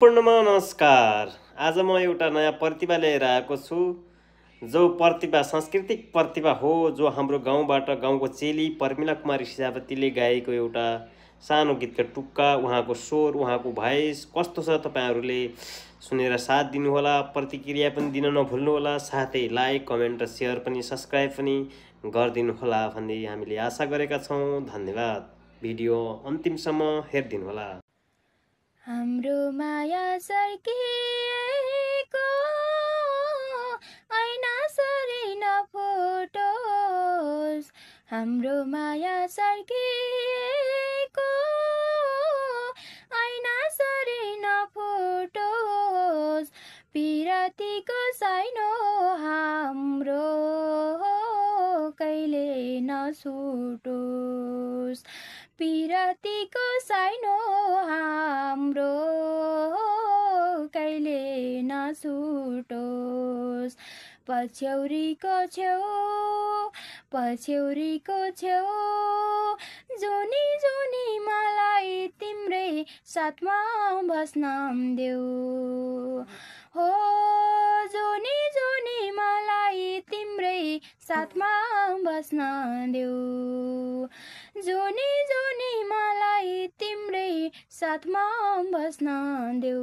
पूर्णमा नमस्कार। आज म एउटा नयाँ प्रतिभा लिएर आएको छु। जो प्रतिभा सांस्कृतिक प्रतिभा हो, जो हाम्रो गाउँबाट गाउँको चेली पर्मिला कुमारी सिजावतीले गाएको एउटा सानो गीतका टुक्का, उहाँको स्वर, उहाँको भोइस कस्तो छ तपाईँहरूले सुनेर साथ दिनुहोला, प्रतिक्रिया पनि दिन नभुल्नुहोला, साथै लाइक, कमेन्ट र सेयर पनि सब्सक्राइब पनि गरिदिनुहोला भन्ने हामीले आशा गरेका छौँ। धन्यवाद। भिडियो अन्तिमसम्म हेरिदिनुहोला। हाम्रो माया सर्किएको ऐना सरी नफुटोस्। हाम्रो माया सर्किएको ऐना सरी नफुटोस्। पिरतीको साइनो हाम्रो कहिले नछुटोस्। पिरतीको साइनो हाम्रो कहिले नछुटोस्। पछ्यौरीको छेउ जुनी जुनी मलाई तिम्रै साथमा बस्न देऊ। हो जुनी जुनी मलाई तिम्रै साथमा बस्न देऊ। जुनी जुनी मलाई तिम्रै साथमा बस्न देऊ।